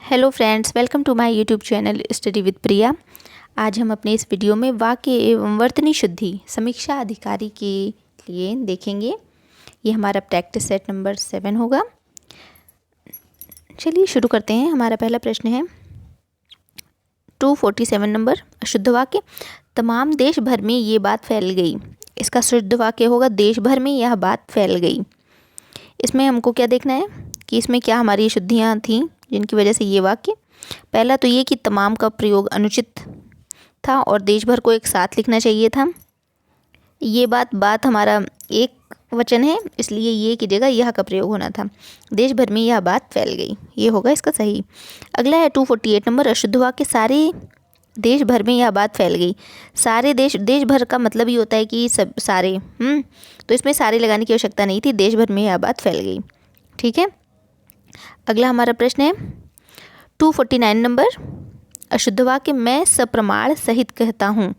Hello friends, welcome to my YouTube channel study with Priya. आज हम अपने इस वीडियो में वाक्य एवं वर्तनी शुद्धि समीक्षा अधिकारी के लिए देखेंगे। ये हमारा प्रैक्टिस सेट नंबर 7 होगा। चलिए शुरू करते हैं। हमारा पहला प्रश्न है 247 नंबर अशुद्ध वाक्य। तमाम देश भर में ये बात फैल गई। इसका शुद्ध वाक्य होगा देश भर में यह बात फैल गई। इसमें हमको क्या देखना है कि इसमें क्या हमारी शुद्धियाँ थीं जिनकी वजह से ये वाक्य। पहला तो ये कि तमाम का प्रयोग अनुचित था और देश भर को एक साथ लिखना चाहिए था। ये बात हमारा एक वचन है, इसलिए ये की जगह यह का प्रयोग होना था। देश भर में यह बात फैल गई, ये होगा इसका सही। अगला है 248 नंबर अशुद्ध वाक्य। सारे देश भर में यह बात फैल गई। सारे देश भर का मतलब ही होता है कि सब सारे, तो इसमें सारे लगाने की आवश्यकता नहीं थी। देश भर में यह बात फैल गई, ठीक है। अगला हमारा प्रश्न है 249 नंबर अशुद्ध वाक्य। मैं सप्रमाण सहित कहता हूँ।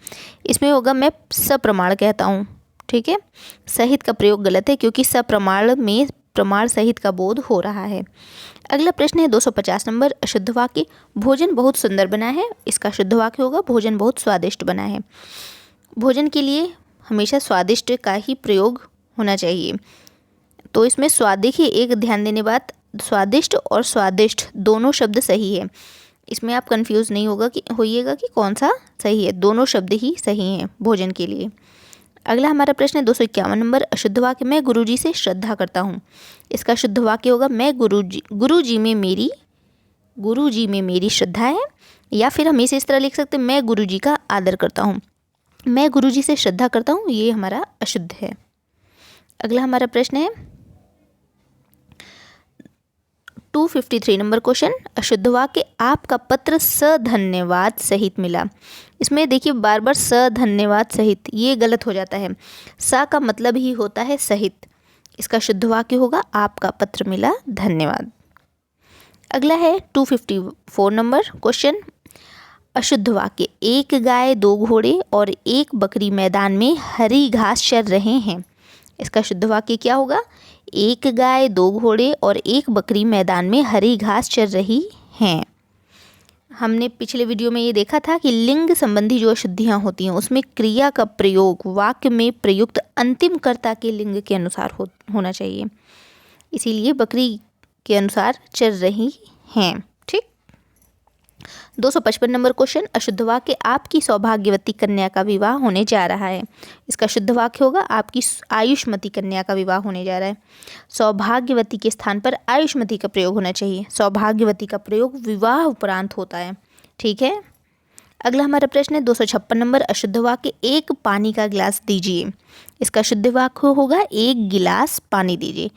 इसमें होगा मैं सप्रमाण कहता हूँ, ठीक है। सहित का प्रयोग गलत है क्योंकि सप्रमाण में प्रमाण सहित का बोध हो रहा है। अगला प्रश्न है 250 नंबर अशुद्ध वाक्य। भोजन बहुत सुंदर बना है। इसका शुद्ध वाक्य होगा भोजन बहुत स्वादिष्ट बना है। भोजन के लिए हमेशा स्वादिष्ट का ही प्रयोग होना चाहिए। तो इसमें देखिए एक ध्यान देने बात, स्वादिष्ट और स्वादिष्ट दोनों शब्द सही है। इसमें आप कंफ्यूज नहीं होइएगा कि कौन सा सही है। दोनों शब्द ही सही हैं भोजन के लिए। अगला हमारा प्रश्न है 251 नंबर अशुद्ध वाक्य। मैं गुरुजी से श्रद्धा करता हूँ। इसका शुद्ध वाक्य होगा मैं गुरुजी में मेरी श्रद्धा है। या फिर हम इसे इस तरह लिख सकते हैं मैं गुरुजी का आदर करता हूँ। मैं गुरुजी से श्रद्धा करता हूँ, ये हमारा अशुद्ध है। अगला हमारा प्रश्न है 253 नंबर क्वेश्चन अशुद्ध वाक्य। आपका पत्र सधन्यवाद सहित मिला। इसमें देखिए बार बार सधन्यवाद सहित, ये गलत हो जाता है। सा का मतलब ही होता है सहित। इसका शुद्ध वाक्य होगा आपका पत्र मिला धन्यवाद। अगला है 254 नंबर क्वेश्चन अशुद्ध वाक्य। एक गाय, दो घोड़े और एक बकरी मैदान में हरी घास चर रहे हैं। इसका शुद्ध वाक्य क्या होगा। एक गाय, दो घोड़े और एक बकरी मैदान में हरी घास चर रही हैं। हमने पिछले वीडियो में ये देखा था कि लिंग संबंधी जो अशुद्धियाँ होती हैं उसमें क्रिया का प्रयोग वाक्य में प्रयुक्त अंतिम कर्ता के लिंग के अनुसार होना चाहिए। इसीलिए बकरी के अनुसार चर रही हैं, ठीक। 255 नंबर क्वेश्चन अशुद्ध वाक्य। आपकी सौभाग्यवती कन्या का विवाह होने जा रहा है। इसका शुद्ध वाक्य होगा आपकी आयुष्मती कन्या का विवाह होने जा रहा है। सौभाग्यवती के स्थान पर आयुष्मती का प्रयोग होना चाहिए। सौभाग्यवती का प्रयोग विवाह उपरांत होता है, ठीक है। अगला हमारा प्रश्न है 256 नंबर अशुद्ध वाक्य। एक पानी का गिलास दीजिए। इसका शुद्ध वाक्य होगा एक गिलास पानी दीजिए।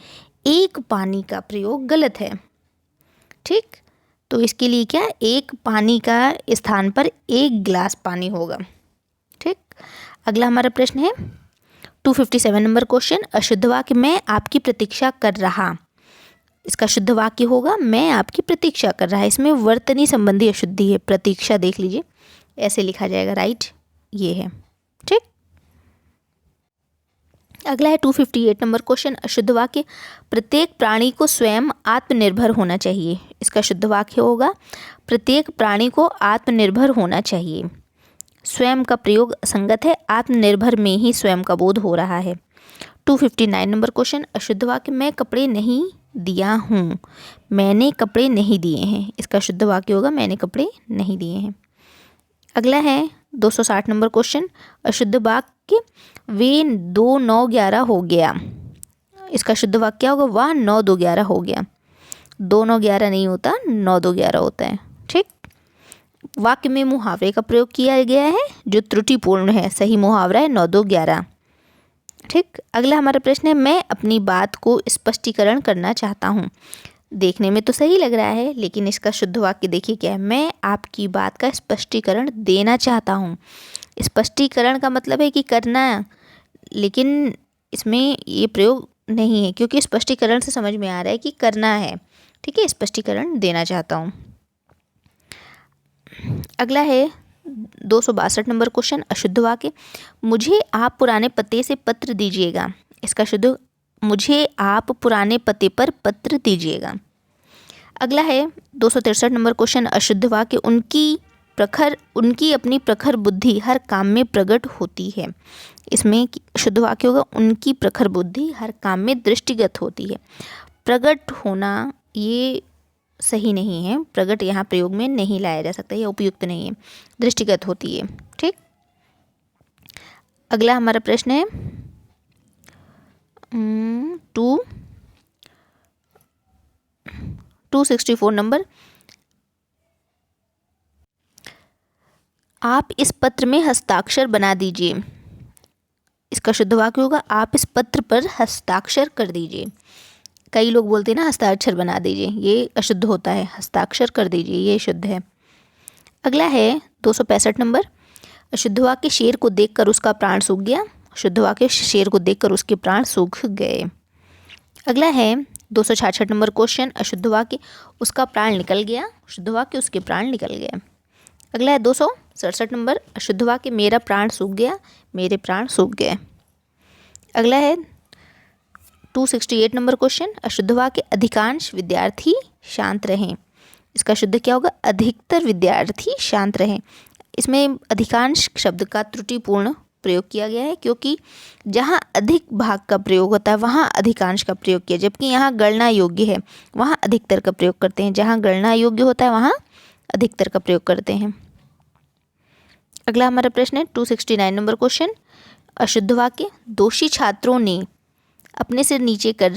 एक पानी का प्रयोग गलत है, ठीक। तो इसके लिए क्या एक पानी का स्थान पर एक गिलास पानी होगा, ठीक। अगला हमारा प्रश्न है 257 नंबर क्वेश्चन अशुद्ध वाक्य। मैं आपकी प्रतीक्षा कर रहा। इसका शुद्ध वाक्य होगा मैं आपकी प्रतीक्षा कर रहा है। इसमें वर्तनी संबंधी अशुद्धि है। प्रतीक्षा देख लीजिए, ऐसे लिखा जाएगा, राइट, ये है, ठीक। अगला है 258 नंबर क्वेश्चन अशुद्ध वाक्य। प्रत्येक प्राणी को स्वयं आत्मनिर्भर होना चाहिए। इसका शुद्ध वाक्य होगा प्रत्येक प्राणी को आत्मनिर्भर होना चाहिए। स्वयं का प्रयोग असंगत है। आत्मनिर्भर में ही स्वयं का बोध हो रहा है। 259 नंबर क्वेश्चन अशुद्ध वाक्य। मैं कपड़े नहीं दिया हूँ। मैंने कपड़े नहीं दिए हैं। इसका शुद्ध वाक्य होगा मैंने कपड़े नहीं दिए हैं। अगला है 260 नंबर क्वेश्चन अशुद्ध वाक्य। वे 2 9 11 हो गया। इसका शुद्ध वाक्य क्या होगा वह 9 2 11 हो गया। 2 9 11 नहीं होता, 9 2 11 होता है, ठीक। वाक्य में मुहावरे का प्रयोग किया गया है जो त्रुटिपूर्ण है। सही मुहावरा है 9 2 11, ठीक। अगला हमारा प्रश्न है मैं अपनी बात को स्पष्टीकरण करना चाहता हूँ। देखने में तो सही लग रहा है लेकिन इसका शुद्ध वाक्य देखिए क्या है। मैं आपकी बात का स्पष्टीकरण देना चाहता हूँ। स्पष्टीकरण का मतलब है कि करना, लेकिन इसमें ये प्रयोग नहीं है क्योंकि स्पष्टीकरण से समझ में आ रहा है कि करना है, ठीक है। स्पष्टीकरण देना चाहता हूँ। अगला है 262 नंबर क्वेश्चन अशुद्ध वाक्य। मुझे आप पुराने पते से पत्र दीजिएगा। इसका शुद्ध मुझे आप पुराने पते पर पत्र दीजिएगा। अगला है 263 नंबर क्वेश्चन, अशुद्ध वाक्य, उनकी अपनी प्रखर बुद्धि हर काम में प्रकट होती है। इसमें शुद्ध वाक्य होगा, उनकी प्रखर बुद्धि हर काम में दृष्टिगत होती है। प्रकट होना ये सही नहीं है, प्रकट यहाँ प्रयोग में नहीं लाया जा सकता, यह उपयुक्त नहीं है, दृष्टिगत होती है। ठीक, अगला हमारा प्रश्न है 264 नंबर, आप इस पत्र में हस्ताक्षर बना दीजिए। इसका शुद्ध वाक्य होगा, आप इस पत्र पर हस्ताक्षर कर दीजिए। कई लोग बोलते हैं ना हस्ताक्षर बना दीजिए, ये अशुद्ध होता है, हस्ताक्षर कर दीजिए ये शुद्ध है। अगला है 265 नंबर, अशुद्ध वाक्य, शेर को देखकर उसका प्राण सूख गया। शुद्ध वाक्य, शेर को देखकर उसके प्राण सूख गए। अगला है 266 नंबर क्वेश्चन, अशुद्ध वाक्य, उसका प्राण निकल गया। शुद्ध वाक्य, उसके प्राण निकल गए। अगला है 267 नंबर, अशुद्ध वाक्य, मेरा प्राण सूख गया, मेरे प्राण सूख गए। अगला है 268 नंबर क्वेश्चन, अशुद्ध वाक्य, अधिकांश विद्यार्थी शांत रहें। इसका शुद्ध क्या होगा, अधिकतर विद्यार्थी शांत रहें। इसमें अधिकांश शब्द का त्रुटिपूर्ण प्रयोग किया गया है, क्योंकि जहाँ अधिक भाग का प्रयोग होता है वहाँ अधिकांश का प्रयोग किया, जबकि यहाँ गणना योग्य है वहाँ अधिकतर का प्रयोग करते हैं। जहाँ गणना योग्य होता है वहाँ अधिकतर का प्रयोग करते हैं। अगला हमारा प्रश्न है 269 नंबर क्वेश्चन, अशुद्ध वाक्य, दोषी छात्रों ने अपने सिर नीचे कर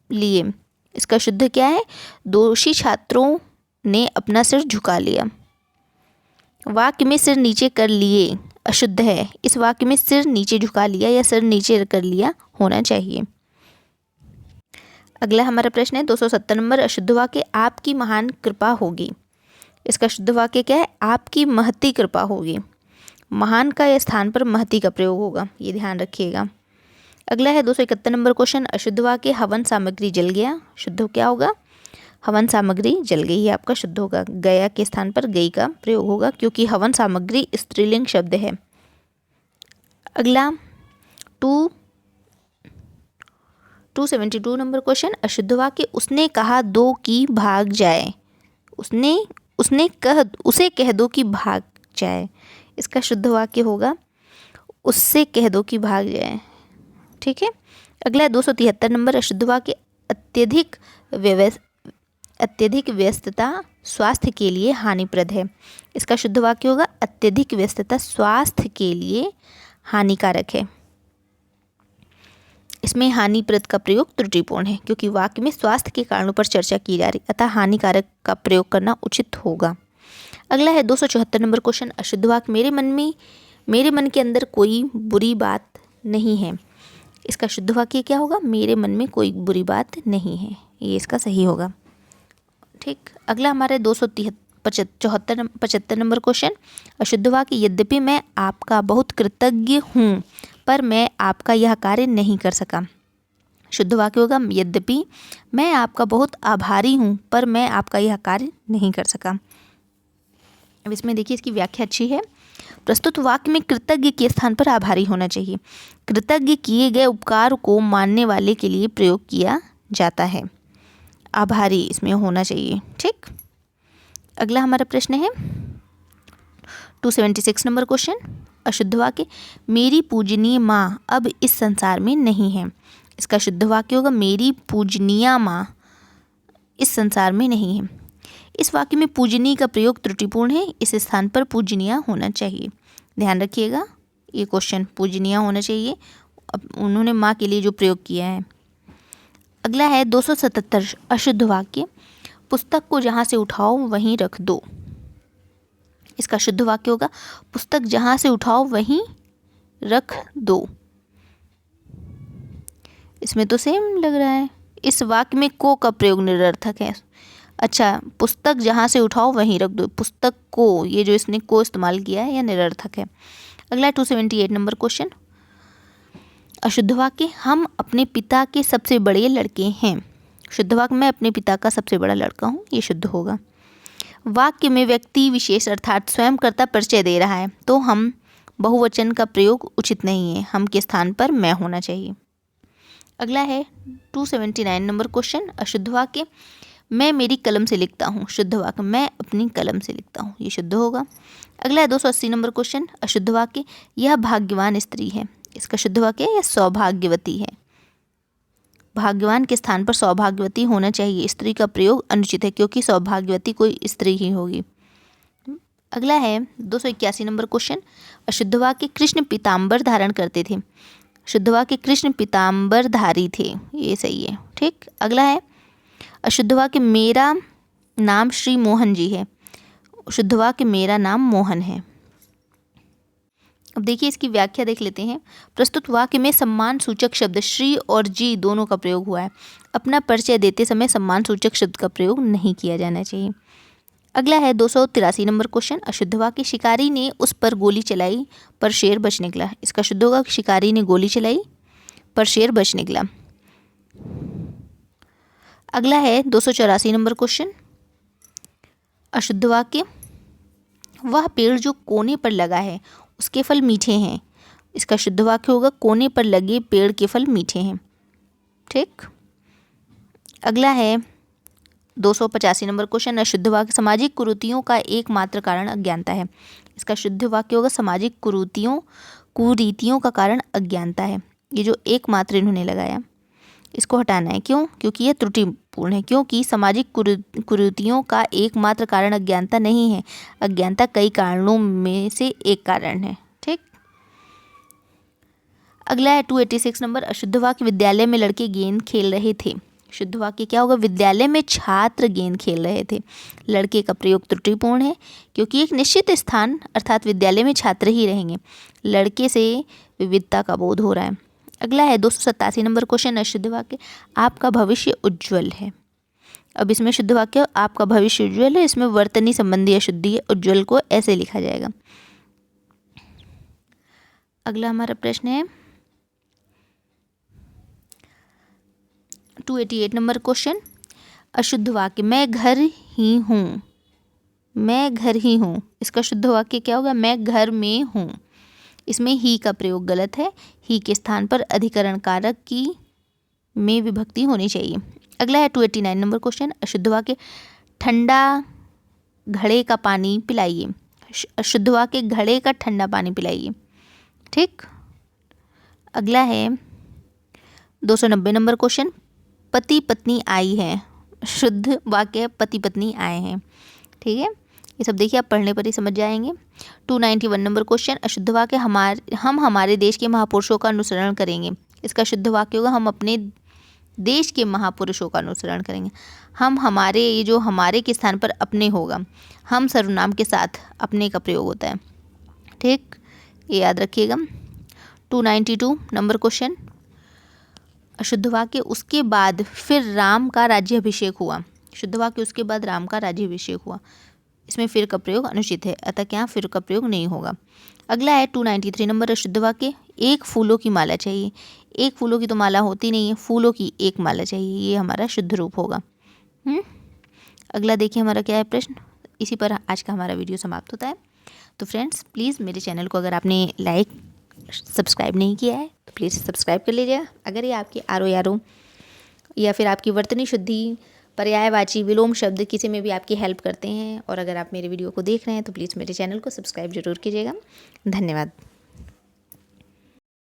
लिए। इसका शुद्ध क्या है, दोषी छात्रों ने अपना सिर झुका लिया। वाक्य में सिर नीचे कर लिए अशुद्ध है, इस वाक्य में सिर नीचे झुका लिया या सिर नीचे कर लिया होना चाहिए। अगला हमारा प्रश्न है 270 नंबर, अशुद्ध वाक्य, आपकी महान कृपा होगी। इसका शुद्ध वाक्य क्या है, आपकी महती कृपा होगी। महान का या स्थान पर महती का प्रयोग होगा, ये ध्यान रखिएगा। अगला है 271 नंबर क्वेश्चन, अशुद्ध वाक्य, हवन सामग्री जल गया। शुद्ध क्या होगा, हवन सामग्री जल गई, है आपका शुद्ध होगा। गया के स्थान पर गई का प्रयोग होगा, क्योंकि हवन सामग्री स्त्रीलिंग शब्द है। अगला 272 नंबर क्वेश्चन, अशुद्ध वाक्य, उसने कहा दो कि भाग जाए। उसे कह दो कि भाग जाए। इसका शुद्ध वाक्य होगा, उससे कह दो कि भाग जाए। ठीक है, अगला 273 नंबर, अशुद्ध वाक्य, अत्यधिक व्यस्तता स्वास्थ्य के लिए हानिप्रद है। इसका शुद्ध वाक्य होगा, अत्यधिक व्यस्तता स्वास्थ्य के लिए हानिकारक है। इसमें हानिप्रद का प्रयोग त्रुटिपूर्ण है, क्योंकि वाक्य में स्वास्थ्य के कारणों पर चर्चा की जा रही, अतः हानिकारक का प्रयोग करना उचित होगा। अगला है 274 नंबर क्वेश्चन, अशुद्ध वाक्य, मेरे मन के अंदर कोई बुरी बात नहीं है। इसका शुद्ध वाक्य क्या होगा, मेरे मन में कोई बुरी बात नहीं है, ये इसका सही होगा। ठीक, अगला हमारे 275 नंबर क्वेश्चन, अशुद्ध वाक्य, यद्यपि मैं आपका बहुत कृतज्ञ हूँ पर मैं आपका यह कार्य नहीं कर सका। शुद्ध वाक्य होगा, यद्यपि मैं आपका बहुत आभारी हूँ पर मैं आपका यह कार्य नहीं कर सका। अब इसमें देखिए, इसकी व्याख्या अच्छी है। प्रस्तुत वाक्य में कृतज्ञ के स्थान पर आभारी होना चाहिए। कृतज्ञ किए गए उपकार को मानने वाले के लिए प्रयोग किया जाता है, आभारी इसमें होना चाहिए। ठीक, अगला हमारा प्रश्न है 276 नंबर क्वेश्चन, अशुद्ध वाक्य, मेरी पूजनीय माँ अब इस संसार में नहीं है। इसका शुद्ध वाक्य होगा, मेरी पूजनीय माँ इस संसार में नहीं है। इस वाक्य में पूजनीय का प्रयोग त्रुटिपूर्ण है, इस स्थान पर पूजनीय होना चाहिए। ध्यान रखिएगा, ये क्वेश्चन पूजनीय होना चाहिए, अब उन्होंने माँ के लिए जो प्रयोग किया है। अगला है 277, अशुद्ध वाक्य, पुस्तक को जहाँ से उठाओ वहीं रख दो। इसका शुद्ध वाक्य होगा, पुस्तक जहाँ से उठाओ वहीं रख दो। इसमें तो सेम लग रहा है, इस वाक्य में को का प्रयोग निरर्थक है। अच्छा, पुस्तक जहाँ से उठाओ वहीं रख दो, पुस्तक को, ये जो इसने को इस्तेमाल किया है यह निरर्थक है। अगला 278 नंबर क्वेश्चन, अशुद्ध वाक्य, हम अपने पिता के सबसे बड़े लड़के हैं। शुद्ध वाक्य, मैं अपने पिता का सबसे बड़ा लड़का हूँ, ये शुद्ध होगा। वाक्य में व्यक्ति विशेष अर्थात स्वयं कर्ता परिचय दे रहा है, तो हम बहुवचन का प्रयोग उचित नहीं है, हम के स्थान पर मैं होना चाहिए। अगला है 279 नंबर क्वेश्चन, अशुद्ध वाक्य, मैं मेरी कलम से लिखता हूँ, शुद्ध वाक्य मैं अपनी कलम से लिखता हूँ, ये शुद्ध होगा। अगला है 280 नंबर क्वेश्चन, अशुद्ध वाक्य यह भाग्यवान स्त्री है, इसका शुद्ध वाक्य है यह सौभाग्यवती है। भाग्यवान के स्थान पर सौभाग्यवती होना चाहिए, स्त्री का प्रयोग अनुचित है क्योंकि सौभाग्यवती कोई स्त्री ही होगी। अगला है 281 नंबर क्वेश्चन, अशुद्ध वाक्य कृष्ण पीताम्बर धारण करते थे, शुद्ध वाक्य कृष्ण पीताम्बर धारी थे, ये सही है। ठीक, अगला है अशुद्ध वाक्य मेरा नाम श्री मोहन जी है, शुद्ध वाक्य मेरा नाम मोहन है। अब देखिए इसकी व्याख्या देख लेते हैं। प्रस्तुत वाक्य में सम्मान सूचक शब्द श्री और जी दोनों का प्रयोग हुआ है। अपना परिचय देते समय सम्मान सूचक शब्द का प्रयोग नहीं किया जाना चाहिए। अगला है 283 नंबर क्वेश्चन, अशुद्ध वाक्य शिकारी ने उस पर गोली चलाई पर शेर बच निकला, इसका शुद्ध होगा शिकारी ने गोली चलाई पर शेर बच निकला। अगला है 284 नंबर क्वेश्चन, अशुद्ध वाक्य वह पेड़ जो कोने पर लगा है उसके फल मीठे हैं, इसका शुद्ध वाक्य होगा कोने पर लगे पेड़ के फल मीठे हैं। ठीक, अगला है 285 नंबर क्वेश्चन, अशुद्ध वाक्य सामाजिक कुरीतियों का एकमात्र कारण अज्ञानता है, इसका शुद्ध वाक्य होगा सामाजिक कुरीतियों का कारण अज्ञानता है। ये जो एकमात्र इन्होंने लगाया इसको हटाना है, क्यों? क्योंकि यह त्रुटिपूर्ण है, क्योंकि सामाजिक कुरीतियों का एकमात्र कारण अज्ञानता नहीं है, अज्ञानता कई कारणों में से एक कारण है। ठीक, अगला है 286 नंबर, अशुद्ध वाक्य विद्यालय में लड़के गेंद खेल रहे थे, शुद्ध वाक्य क्या होगा विद्यालय में छात्र गेंद खेल रहे थे, लड़के का प्रयोग त्रुटिपूर्ण है क्योंकि एक निश्चित स्थान अर्थात विद्यालय में छात्र ही रहेंगे, लड़के से विविधता का बोध हो रहा है। अगला है 287 नंबर क्वेश्चन, अशुद्ध वाक्य आपका भविष्य उज्ज्वल है। अब इसमें शुद्ध वाक्य आपका भविष्य उज्ज्वल है, इसमें वर्तनी संबंधी अशुद्धि है, उज्ज्वल को ऐसे लिखा जाएगा। अगला हमारा प्रश्न है 288 नंबर क्वेश्चन, अशुद्ध वाक्य मैं घर ही हूँ, मैं घर ही हूँ, इसका शुद्ध वाक्य क्या होगा मैं घर में हूँ, इसमें ही का प्रयोग गलत है, ही के स्थान पर अधिकरण कारक की में विभक्ति होनी चाहिए। अगला है 289 नंबर क्वेश्चन, अशुद्ध वाक्य ठंडा घड़े का पानी पिलाइए, अशुद्ध वाक्य घड़े का ठंडा पानी पिलाइए। ठीक, अगला है 290 नंबर क्वेश्चन, पति पत्नी आई है, शुद्ध वाक्य पति पत्नी आए हैं। ठीक है, ये सब देखिए आप पढ़ने पर ही समझ जाएंगे। 291 नंबर क्वेश्चन, अशुद्ध वाक्य हम हमारे देश के महापुरुषों का अनुसरण करेंगे, इसका शुद्ध वाक्य होगा हम अपने देश के महापुरुषों का अनुसरण करेंगे। हम हमारे, ये जो हमारे के स्थान पर अपने होगा, हम सर्वनाम के साथ अपने का प्रयोग होता है। ठीक, ये याद रखिएगा। 292 नंबर क्वेश्चन, अशुद्ध वाक्य उसके बाद फिर राम का राज्याभिषेक हुआ, शुद्ध वाक्य उसके बाद राम का राज्याभिषेक हुआ, इसमें फिर का प्रयोग अनुचित है, अतः क्या फिर का प्रयोग नहीं होगा। अगला है 293 नंबर, अशुद्ध वाक्य एक फूलों की माला चाहिए, एक फूलों की तो माला होती नहीं है, फूलों की एक माला चाहिए, ये हमारा शुद्ध रूप होगा। अगला देखिए हमारा क्या है प्रश्न, इसी पर आज का हमारा वीडियो समाप्त होता है। तो फ्रेंड्स प्लीज़ मेरे चैनल को अगर आपने लाइक सब्सक्राइब नहीं किया है तो प्लीज़ सब्सक्राइब कर लीजिए। अगर ये आपकी आरो यारो या फिर आपकी वर्तनी शुद्धि, पर्यायवाची, विलोम शब्द किसी में भी आपकी हेल्प करते हैं और अगर आप मेरे वीडियो को देख रहे हैं तो प्लीज़ मेरे चैनल को सब्सक्राइब जरूर कीजिएगा। धन्यवाद।